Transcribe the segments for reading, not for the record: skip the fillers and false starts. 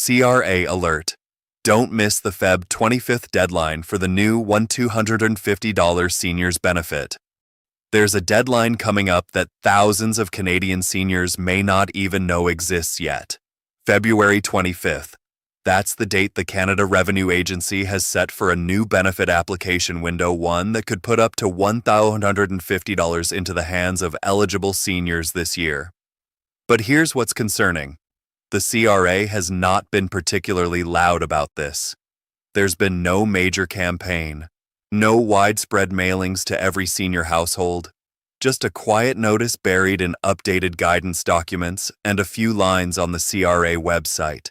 CRA alert. Don't miss the Feb 25th deadline for the new $1,250 seniors benefit. There's a deadline coming up that thousands of Canadian seniors may not even know exists yet. February 25th. That's the date the Canada Revenue Agency has set for a new benefit application window, one that could put up to $1,150 into the hands of eligible seniors this year. But here's what's concerning. The CRA has not been particularly loud about this. There's been no major campaign, no widespread mailings to every senior household, just a quiet notice buried in updated guidance documents and a few lines on the CRA website.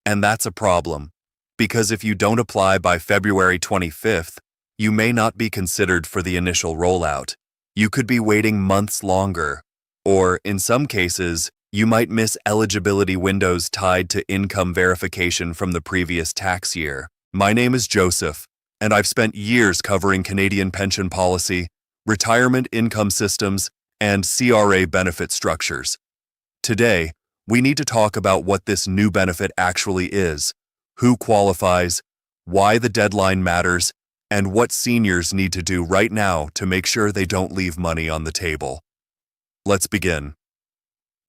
And that's a problem, because if you don't apply by February 25th, you may not be considered for the initial rollout. You could be waiting months longer, or in some cases, you might miss eligibility windows tied to income verification from the previous tax year. My name is Joseph, and I've spent years covering Canadian pension policy, retirement income systems, and CRA benefit structures. Today, we need to talk about what this new benefit actually is, who qualifies, why the deadline matters, and what seniors need to do right now to make sure they don't leave money on the table. Let's begin.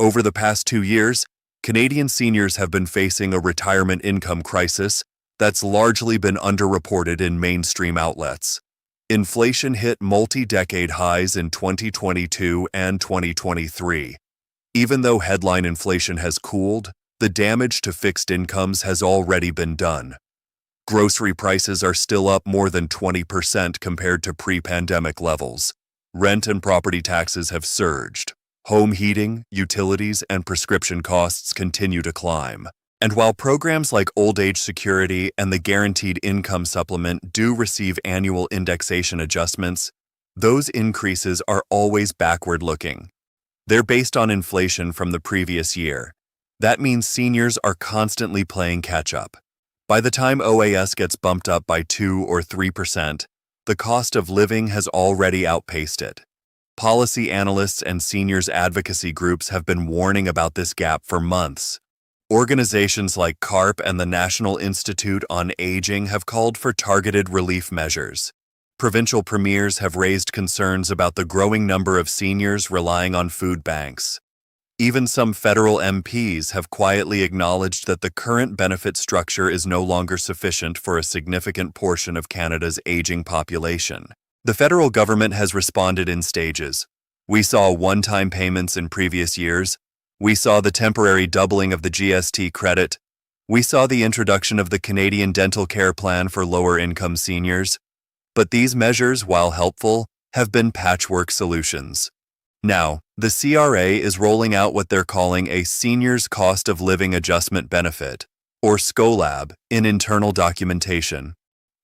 Over the past 2 years, Canadian seniors have been facing a retirement income crisis that's largely been underreported in mainstream outlets. Inflation hit multi-decade highs in 2022 and 2023. Even though headline inflation has cooled, the damage to fixed incomes has already been done. Grocery prices are still up more than 20% compared to pre-pandemic levels. Rent and property taxes have surged. Home heating, utilities, and prescription costs continue to climb. And while programs like Old Age Security and the Guaranteed Income Supplement do receive annual indexation adjustments, those increases are always backward-looking. They're based on inflation from the previous year. That means seniors are constantly playing catch-up. By the time OAS gets bumped up by 2 or 3%, the cost of living has already outpaced it. Policy analysts and seniors advocacy groups have been warning about this gap for months. Organizations like CRP and the National Institute on Aging have called for targeted relief measures. Provincial premiers have raised concerns about the growing number of seniors relying on food banks. Even some federal MPs have quietly acknowledged that the current benefit structure is no longer sufficient for a significant portion of Canada's aging population. The federal government has responded in stages. We saw one-time payments in previous years. We saw the temporary doubling of the GST credit. We saw the introduction of the Canadian Dental Care Plan for lower-income seniors. But these measures, while helpful, have been patchwork solutions. Now, the CRA is rolling out what they're calling a Seniors Cost of Living Adjustment Benefit, or SCOLAB, in internal documentation.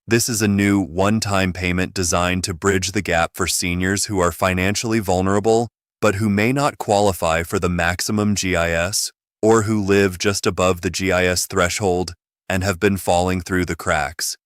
This is a new one-time payment designed to bridge the gap for seniors who are financially vulnerable but who may not qualify for the maximum GIS or who live just above the GIS threshold and have been falling through the cracks.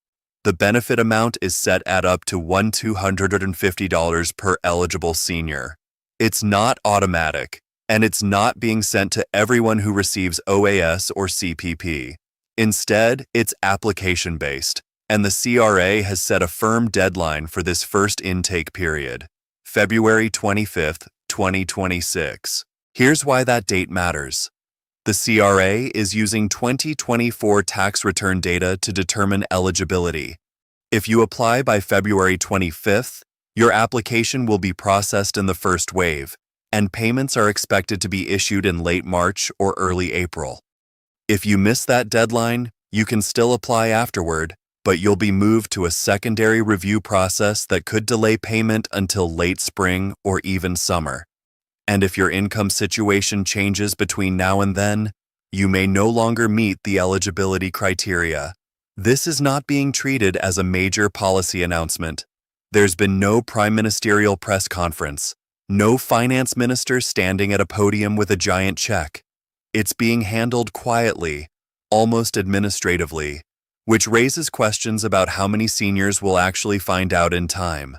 The benefit amount is set at up to $1,250 per eligible senior. It's not automatic, and it's not being sent to everyone who receives OAS or CPP. Instead, it's application-based, and the CRA has set a firm deadline for this first intake period, February 25th, 2026. Here's why that date matters. The CRA is using 2024 tax return data to determine eligibility. If you apply by February 25th, your application will be processed in the first wave, and payments are expected to be issued in late March or early April. If you miss that deadline, you can still apply afterward, but you'll be moved to a secondary review process that could delay payment until late spring or even summer. And if your income situation changes between now and then, you may no longer meet the eligibility criteria. This is not being treated as a major policy announcement. There's been no prime ministerial press conference, no finance minister standing at a podium with a giant check. It's being handled quietly, almost administratively, which raises questions about how many seniors will actually find out in time.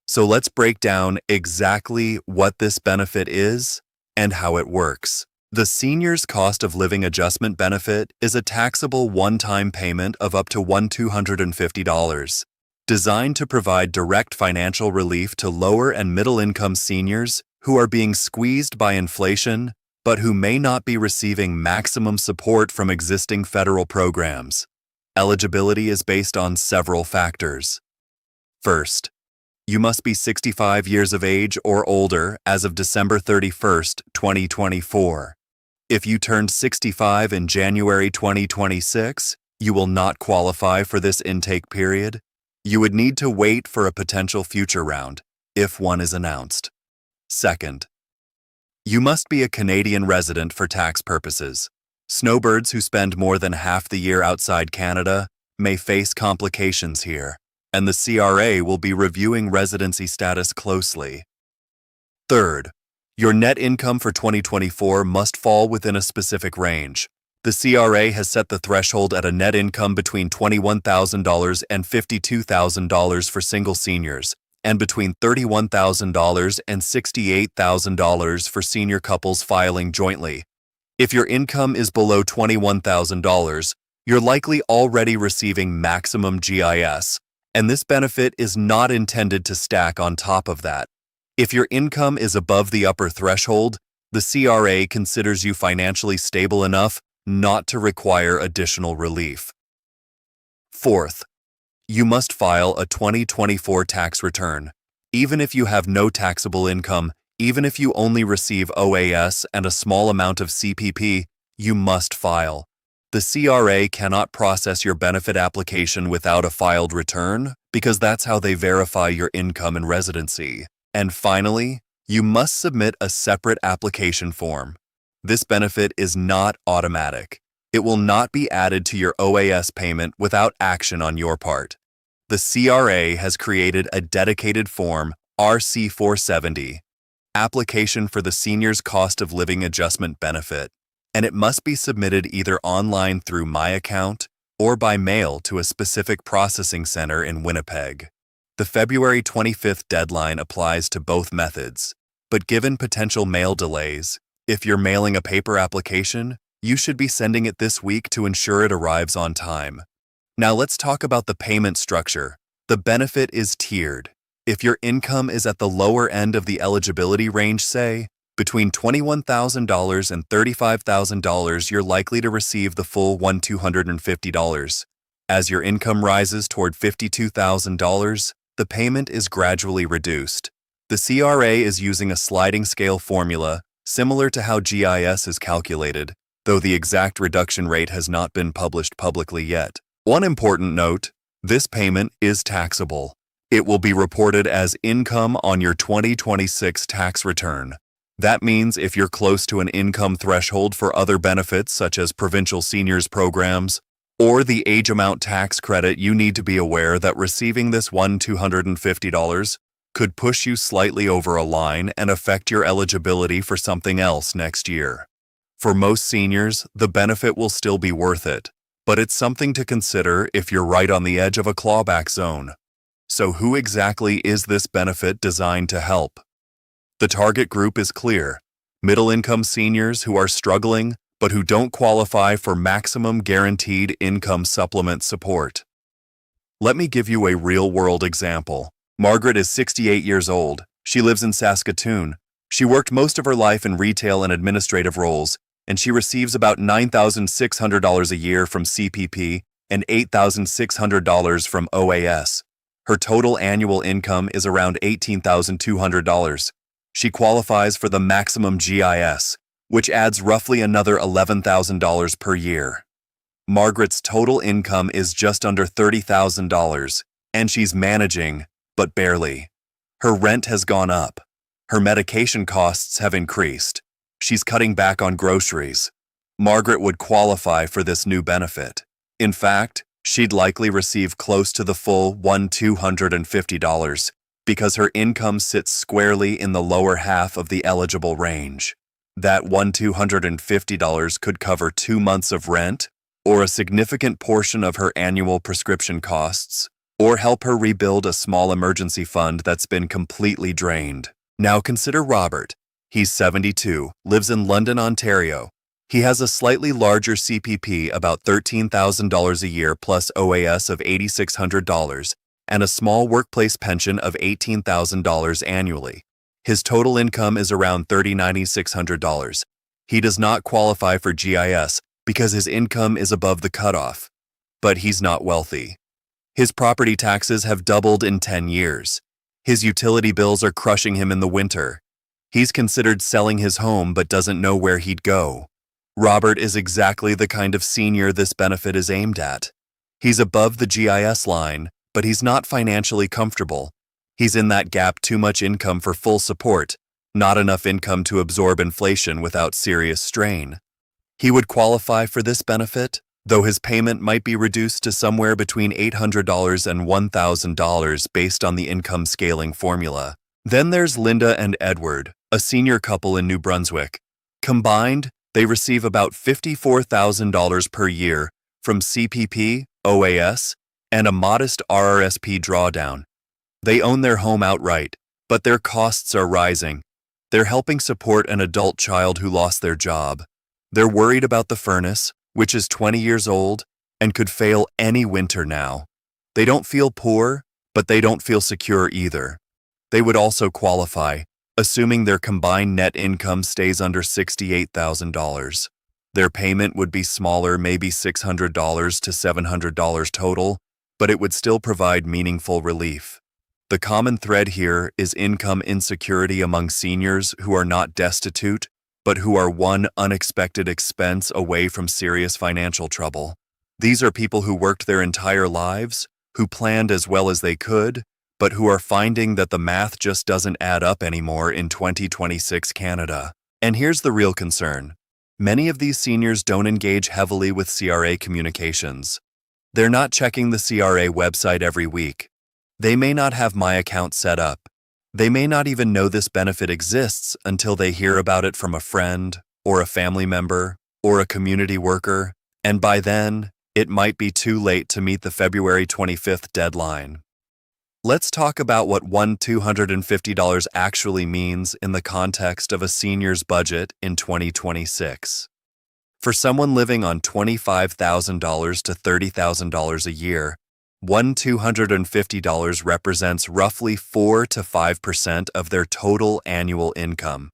So let's break down exactly what this benefit is and how it works. The Seniors Cost of Living Adjustment Benefit is a taxable one-time payment of up to $1,250, designed to provide direct financial relief to lower and middle-income seniors who are being squeezed by inflation but who may not be receiving maximum support from existing federal programs. Eligibility is based on several factors. First, you must be 65 years of age or older as of December 31st, 2024. If you turned 65 in January 2026, you will not qualify for this intake period. You would need to wait for a potential future round, if one is announced. Second, you must be a Canadian resident for tax purposes. Snowbirds who spend more than half the year outside Canada may face complications here, and the CRA will be reviewing residency status closely. Third, your net income for 2024 must fall within a specific range. The CRA has set the threshold at a net income between $21,000 and $52,000 for single seniors, and between $31,000 and $68,000 for senior couples filing jointly. If your income is below $21,000, you're likely already receiving maximum GIS, and this benefit is not intended to stack on top of that. If your income is above the upper threshold, the CRA considers you financially stable enough not to require additional relief. Fourth, you must file a 2024 tax return. Even if you have no taxable income, even if you only receive OAS and a small amount of CPP, you must file. The CRA cannot process your benefit application without a filed return because that's how they verify your income and residency. And finally, you must submit a separate application form. This benefit is not automatic. It will not be added to your OAS payment without action on your part. The CRA has created a dedicated form, RC470, Application for the Seniors Cost of Living Adjustment Benefit, and it must be submitted either online through My Account or by mail to a specific processing center in Winnipeg. The February 25th deadline applies to both methods, but given potential mail delays, if you're mailing a paper application, you should be sending it this week to ensure it arrives on time. Now let's talk about the payment structure. The benefit is tiered. If your income is at the lower end of the eligibility range, say, between $21,000 and $35,000, you're likely to receive the full $1,250. As your income rises toward $52,000, the payment is gradually reduced. The CRA is using a sliding scale formula similar to how GIS is calculated, though the exact reduction rate has not been published publicly yet. One important note, this payment is taxable. It will be reported as income on your 2026 tax return. That means if you're close to an income threshold for other benefits such as provincial seniors programs or the age amount tax credit, you need to be aware that receiving this $1,250 could push you slightly over a line and affect your eligibility for something else next year. For most seniors, the benefit will still be worth it, but it's something to consider if you're right on the edge of a clawback zone. So who exactly is this benefit designed to help? The target group is clear: middle-income seniors who are struggling but who don't qualify for maximum guaranteed income supplement support. Let me give you a real-world example. Margaret is 68 years old. She lives in Saskatoon. She worked most of her life in retail and administrative roles, and she receives about $9,600 a year from CPP and $8,600 from OAS. Her total annual income is around $18,200. She qualifies for the maximum GIS, which adds roughly another $11,000 per year. Margaret's total income is just under $30,000, and she's managing, but barely. Her rent has gone up. Her medication costs have increased. She's cutting back on groceries. Margaret would qualify for this new benefit. In fact, she'd likely receive close to the full $1,250 because her income sits squarely in the lower half of the eligible range. That $1,250 could cover 2 months of rent, or a significant portion of her annual prescription costs, or help her rebuild a small emergency fund that's been completely drained. Now consider Robert. He's 72, lives in London, Ontario. He has a slightly larger CPP, about $13,000 a year plus OAS of $8,600, and a small workplace pension of $18,000 annually. His total income is around $30,600. He does not qualify for GIS because his income is above the cutoff, but he's not wealthy. His property taxes have doubled in 10 years. His utility bills are crushing him in the winter. He's considered selling his home but doesn't know where he'd go. Robert is exactly the kind of senior this benefit is aimed at. He's above the GIS line, but he's not financially comfortable. He's in that gap: too much income for full support, not enough income to absorb inflation without serious strain. He would qualify for this benefit, though his payment might be reduced to somewhere between $800 and $1,000 based on the income scaling formula. Then there's Linda and Edward, a senior couple in New Brunswick. Combined, they receive about $54,000 per year from CPP, OAS, and a modest RRSP drawdown. They own their home outright, but their costs are rising. They're helping support an adult child who lost their job. They're worried about the furnace, which is 20 years old and could fail any winter now. They don't feel poor, but they don't feel secure either. They would also qualify, assuming their combined net income stays under $68,000. Their payment would be smaller, maybe $600 to $700 total, but it would still provide meaningful relief. The common thread here is income insecurity among seniors who are not destitute, but who are one unexpected expense away from serious financial trouble. These are people who worked their entire lives, who planned as well as they could, but who are finding that the math just doesn't add up anymore in 2026 Canada. And here's the real concern. Many of these seniors don't engage heavily with CRA communications. They're not checking the CRA website every week. They may not have My Account set up. They may not even know this benefit exists until they hear about it from a friend, or a family member, or a community worker, and by then, it might be too late to meet the February 25th deadline. Let's talk about what $250 actually means in the context of a senior's budget in 2026. For someone living on $25,000 to $30,000 a year, $250 represents roughly 4 to 5% of their total annual income.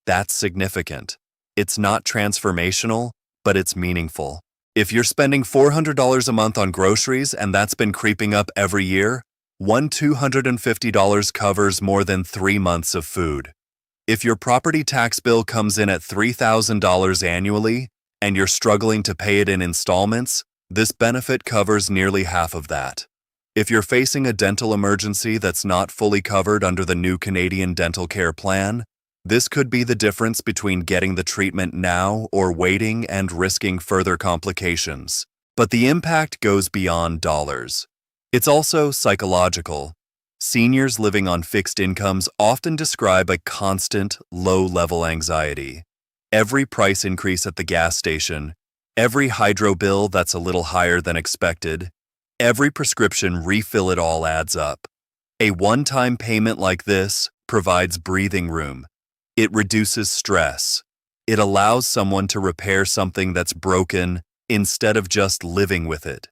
That's significant. It's not transformational, but it's meaningful. If you're spending $400 a month on groceries and that's been creeping up every year, $250 covers more than 3 months of food. If your property tax bill comes in at $3,000 annually and you're struggling to pay it in installments, this benefit covers nearly half of that. If you're facing a dental emergency that's not fully covered under the new Canadian Dental Care Plan, this could be the difference between getting the treatment now or waiting and risking further complications. But the impact goes beyond dollars. It's also psychological. Seniors living on fixed incomes often describe a constant, low-level anxiety. Every price increase at the gas station, every hydro bill that's a little higher than expected, every prescription refill, it all adds up. A one-time payment like this provides breathing room. It reduces stress. It allows someone to repair something that's broken instead of just living with it.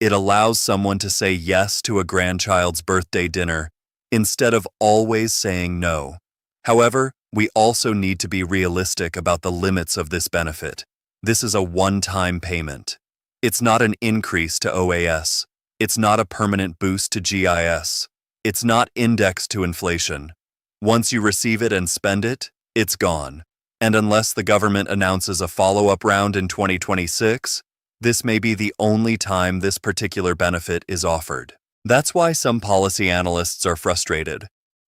It allows someone to say yes to a grandchild's birthday dinner instead of always saying no. However, we also need to be realistic about the limits of this benefit. This is a one-time payment. It's not an increase to OAS. It's not a permanent boost to GIS. It's not indexed to inflation. Once you receive it and spend it, it's gone. And unless the government announces a follow-up round in 2026, this may be the only time this particular benefit is offered. That's why some policy analysts are frustrated.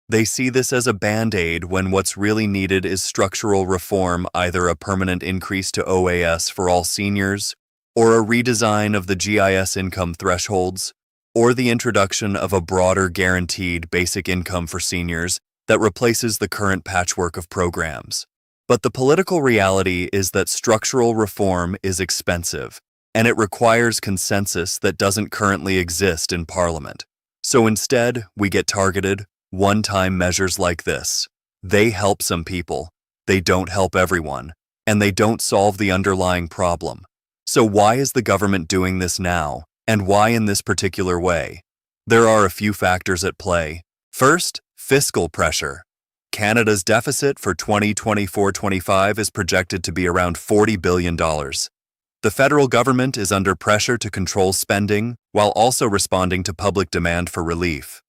They see this as a band-aid when what's really needed is structural reform, either a permanent increase to OAS for all seniors, or a redesign of the GIS income thresholds, or the introduction of a broader guaranteed basic income for seniors that replaces the current patchwork of programs. But the political reality is that structural reform is expensive, and it requires consensus that doesn't currently exist in Parliament. So instead, we get targeted, one-time measures like this. They help some people. They don't help everyone, and they don't solve the underlying problem. So why is the government doing this now, and why in this particular way? There are a few factors at play. First, fiscal pressure. Canada's deficit for 2024-25 is projected to be around $40 billion. The federal government is under pressure to control spending while also responding to public demand for relief.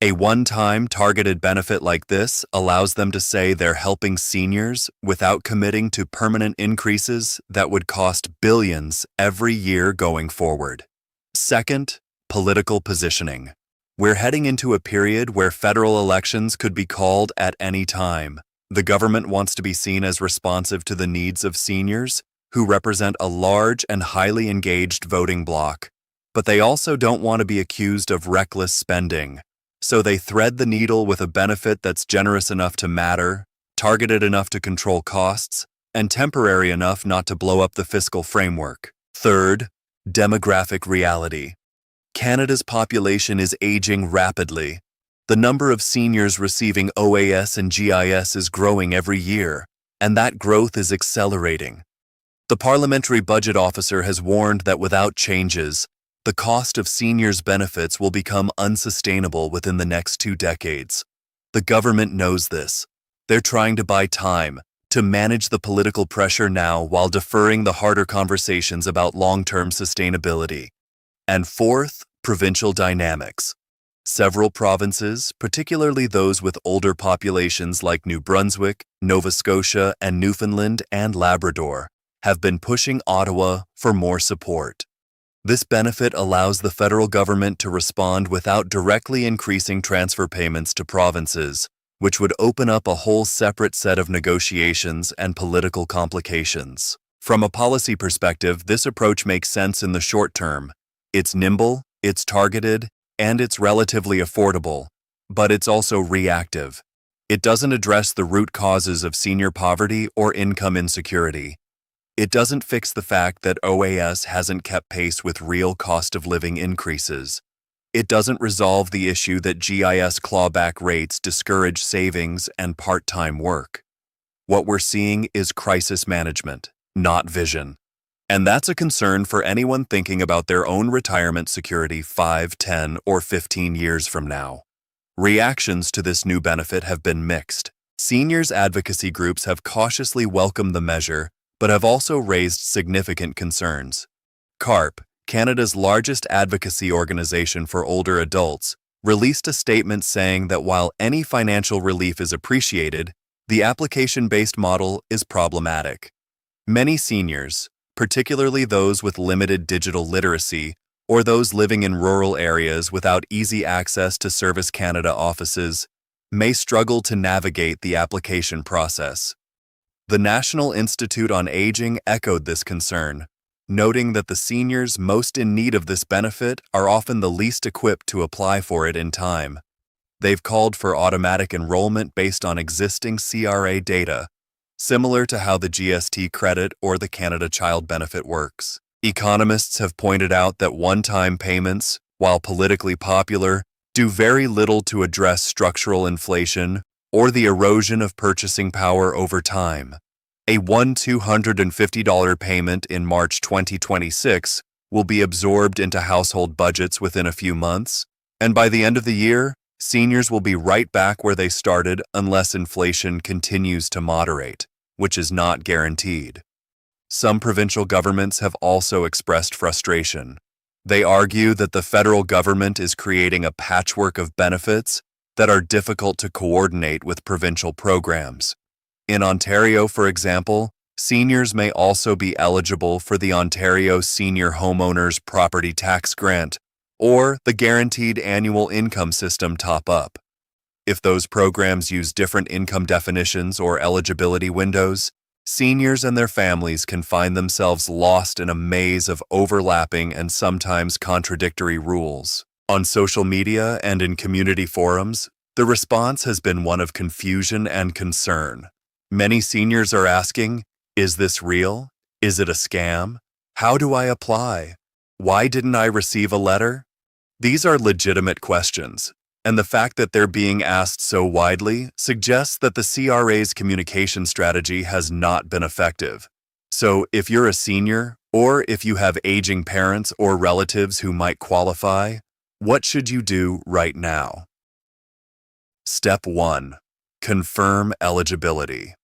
A one-time targeted benefit like this allows them to say they're helping seniors without committing to permanent increases that would cost billions every year going forward. Second, political positioning. We're heading into a period where federal elections could be called at any time. The government wants to be seen as responsive to the needs of seniors, who represent a large and highly engaged voting bloc. But they also don't want to be accused of reckless spending. So they thread the needle with a benefit that's generous enough to matter, targeted enough to control costs, and temporary enough not to blow up the fiscal framework. Third, demographic reality. Canada's population is aging rapidly. The number of seniors receiving OAS and GIS is growing every year, and that growth is accelerating. The Parliamentary Budget Officer has warned that without changes, the cost of seniors' benefits will become unsustainable within the next 2 decades. The government knows this. They're trying to buy time, to manage the political pressure now while deferring the harder conversations about long-term sustainability. And fourth, provincial dynamics. Several provinces, particularly those with older populations like New Brunswick, Nova Scotia, and Newfoundland and Labrador, have been pushing Ottawa for more support. This benefit allows the federal government to respond without directly increasing transfer payments to provinces, which would open up a whole separate set of negotiations and political complications. From a policy perspective, this approach makes sense in the short term. It's nimble, it's targeted, and it's relatively affordable, but it's also reactive. It doesn't address the root causes of senior poverty or income insecurity. It doesn't fix the fact that OAS hasn't kept pace with real cost of living increases. It doesn't resolve the issue that GIS clawback rates discourage savings and part-time work. What we're seeing is crisis management, not vision. And that's a concern for anyone thinking about their own retirement security 5, 10, or 15 years from now. Reactions to this new benefit have been mixed. Seniors advocacy groups have cautiously welcomed the measure, but have also raised significant concerns. CRP, Canada's largest advocacy organization for older adults, released a statement saying that while any financial relief is appreciated, the application-based model is problematic. Many seniors, particularly those with limited digital literacy or those living in rural areas without easy access to Service Canada offices, may struggle to navigate the application process. The National Institute on Aging echoed this concern, noting that the seniors most in need of this benefit are often the least equipped to apply for it in time. They've called for automatic enrollment based on existing CRA data, similar to how the GST credit or the Canada Child Benefit works. Economists have pointed out that one-time payments, while politically popular, do very little to address structural inflation or the erosion of purchasing power over time. A $250 payment in March 2026 will be absorbed into household budgets within a few months, and by the end of the year, seniors will be right back where they started unless inflation continues to moderate, which is not guaranteed. Some provincial governments have also expressed frustration. They argue that the federal government is creating a patchwork of benefits that are difficult to coordinate with provincial programs. In Ontario, for example, seniors may also be eligible for the Ontario Senior Homeowners Property Tax Grant or the Guaranteed Annual Income System top-up. If those programs use different income definitions or eligibility windows, seniors and their families can find themselves lost in a maze of overlapping and sometimes contradictory rules. On social media and in community forums, the response has been one of confusion and concern. Many seniors are asking, is this real? Is it a scam? How do I apply? Why didn't I receive a letter? These are legitimate questions, And the fact that they're being asked so widely suggests that the CRA's communication strategy has not been effective. So if you're a senior, or if you have aging parents or relatives who might qualify, what should you do right now? Step 1. Confirm eligibility.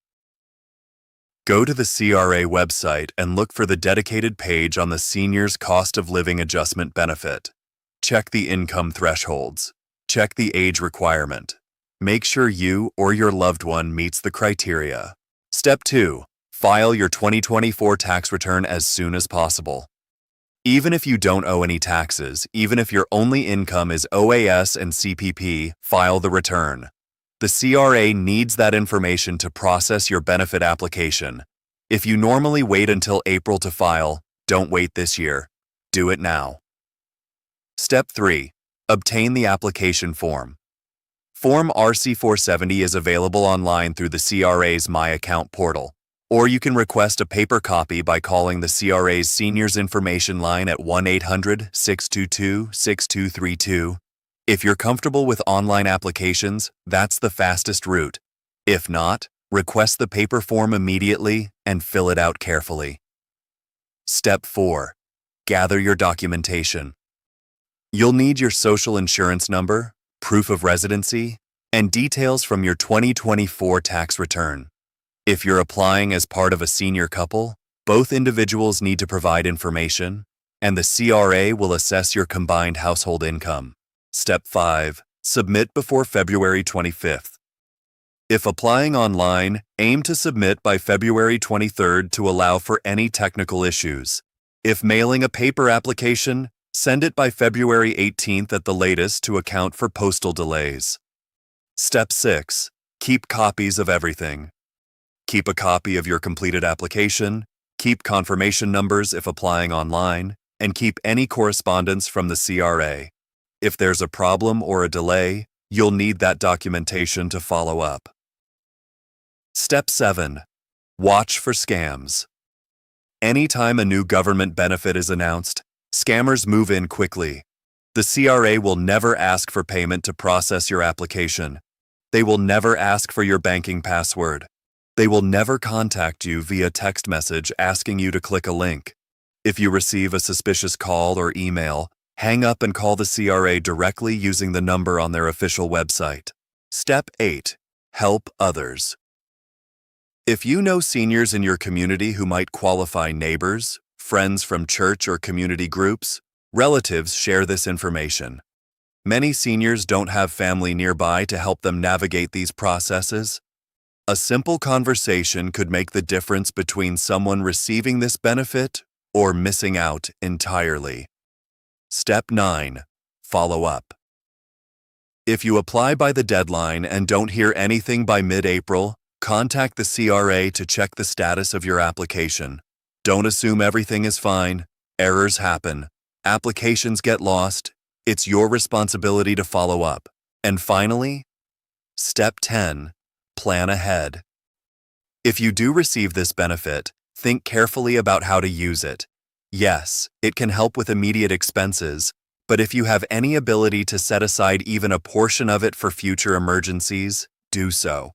Go to the CRA website and look for the dedicated page on the Seniors Cost of Living Adjustment Benefit. Check the income thresholds. Check the age requirement. Make sure you or your loved one meets the criteria. Step 2. File your 2024 tax return as soon as possible. Even if you don't owe any taxes, even if your only income is OAS and CPP, file the return. The CRA needs that information to process your benefit application. If you normally wait until April to file, don't wait this year. Do it now. Step 3. Obtain the application form. Form RC470 is available online through the CRA's My Account portal, or you can request a paper copy by calling the CRA's Seniors Information Line at 1-800-622-6232. If you're comfortable with online applications, that's the fastest route. If not, request the paper form immediately and fill it out carefully. Step 4. Gather your documentation. You'll need your social insurance number, proof of residency, and details from your 2024 tax return. If you're applying as part of a senior couple, both individuals need to provide information, and the CRA will assess your combined household income. Step 5. Submit before February 25th. If applying online, aim to submit by February 23rd to allow for any technical issues. If mailing a paper application, send it by February 18th at the latest to account for postal delays. Step 6. Keep copies of everything. Keep a copy of your completed application, keep confirmation numbers if applying online, and keep any correspondence from the CRA. If there's a problem or a delay, you'll need that documentation to follow up. Step 7. Watch for scams. Anytime a new government benefit is announced, scammers move in quickly. The CRA will never ask for payment to process your application. They will never ask for your banking password. They will never contact you via text message asking you to click a link. If you receive a suspicious call or email, hang up and call the CRA directly using the number on their official website. Step 8. Help others. If you know seniors in your community who might qualify, neighbors, friends from church or community groups, relatives, share this information. Many seniors don't have family nearby to help them navigate these processes. A simple conversation could make the difference between someone receiving this benefit or missing out entirely. Step 9. Follow up. If you apply by the deadline and don't hear anything by mid-April, contact the CRA to check the status of your application. Don't assume everything is fine. Errors happen. Applications get lost. It's your responsibility to follow up. And finally, Step 10. Plan ahead. If you do receive this benefit, think carefully about how to use it. Yes, it can help with immediate expenses, but if you have any ability to set aside even a portion of it for future emergencies, do so.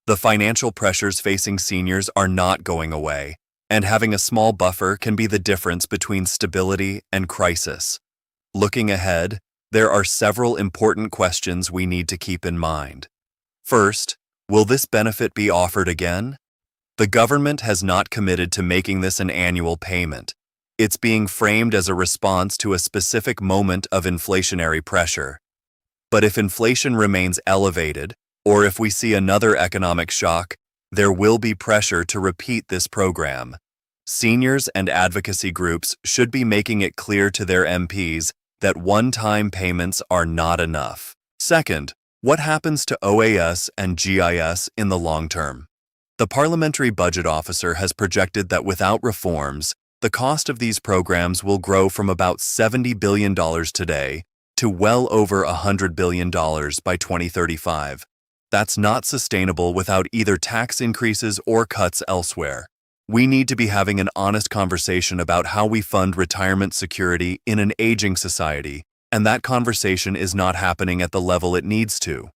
The financial pressures facing seniors are not going away, and having a small buffer can be the difference between stability and crisis. Looking ahead, there are several important questions we need to keep in mind. First, will this benefit be offered again? The government has not committed to making this an annual payment. It's being framed as a response to a specific moment of inflationary pressure. But if inflation remains elevated, or if we see another economic shock, there will be pressure to repeat this program. Seniors and advocacy groups should be making it clear to their MPs that one-time payments are not enough. Second, what happens to OAS and GIS in the long term? The Parliamentary Budget Officer has projected that without reforms, the cost of these programs will grow from about $70 billion today to well over $100 billion by 2035. That's not sustainable without either tax increases or cuts elsewhere. We need to be having an honest conversation about how we fund retirement security in an aging society and that conversation is not happening at the level it needs to.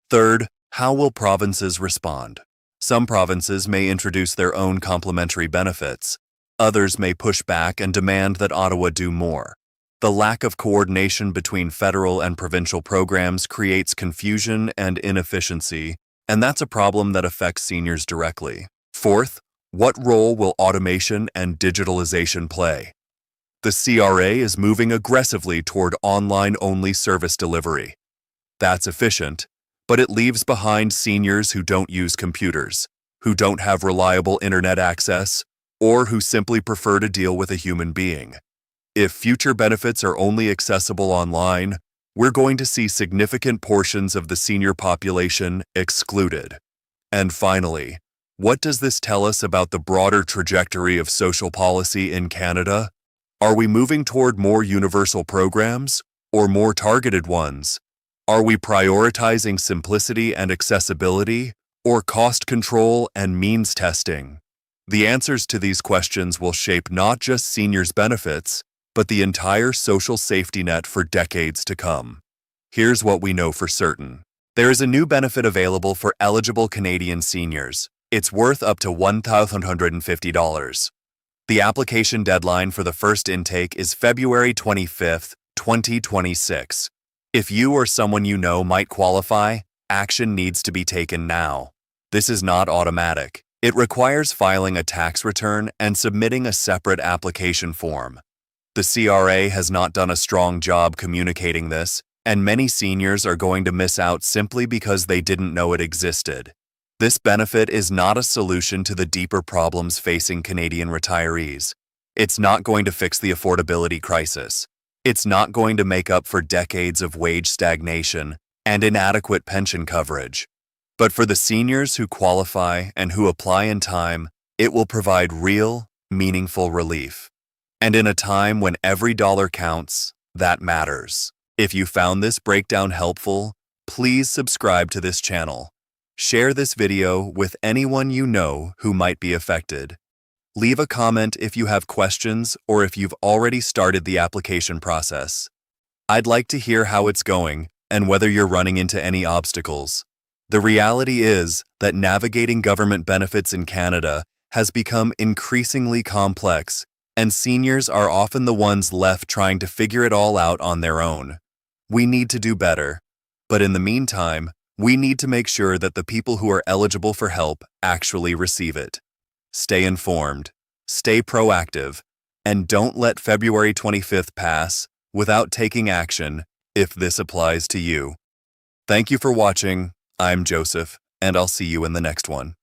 Third, how will provinces respond? Some provinces may introduce their own complementary benefits. Others may push back and demand that Ottawa do more. The lack of coordination between federal and provincial programs creates confusion and inefficiency, and that's a problem that affects seniors directly. Fourth, what role will automation and digitalization play? The CRA is moving aggressively toward online-only service delivery. That's efficient, but it leaves behind seniors who don't use computers, who don't have reliable internet access, or who simply prefer to deal with a human being. If future benefits are only accessible online, we're going to see significant portions of the senior population excluded. And finally, what does this tell us about the broader trajectory of social policy in Canada? Are we moving toward more universal programs or more targeted ones? Are we prioritizing simplicity and accessibility or cost control and means testing? The answers to these questions will shape not just seniors' benefits, but the entire social safety net for decades to come. Here's what we know for certain. There is a new benefit available for eligible Canadian seniors. It's worth up to $1,150. The application deadline for the first intake is February 25th, 2026. If you or someone you know might qualify, action needs to be taken now. This is not automatic. It requires filing a tax return and submitting a separate application form. The CRA has not done a strong job communicating this, and many seniors are going to miss out simply because they didn't know it existed. This benefit is not a solution to the deeper problems facing Canadian retirees. It's not going to fix the affordability crisis. It's not going to make up for decades of wage stagnation and inadequate pension coverage. But for the seniors who qualify and who apply in time, it will provide real, meaningful relief. And in a time when every dollar counts, that matters. If you found this breakdown helpful, please subscribe to this channel. Share this video with anyone you know who might be affected. Leave a comment if you have questions or if you've already started the application process. I'd like to hear how it's going and whether you're running into any obstacles. The reality is that navigating government benefits in Canada has become increasingly complex, and seniors are often the ones left trying to figure it all out on their own. We need to do better, but in the meantime, we need to make sure that the people who are eligible for help actually receive it. Stay informed, stay proactive, and don't let February 25th pass without taking action if this applies to you. Thank you for watching. I'm Joseph, and I'll see you in the next one.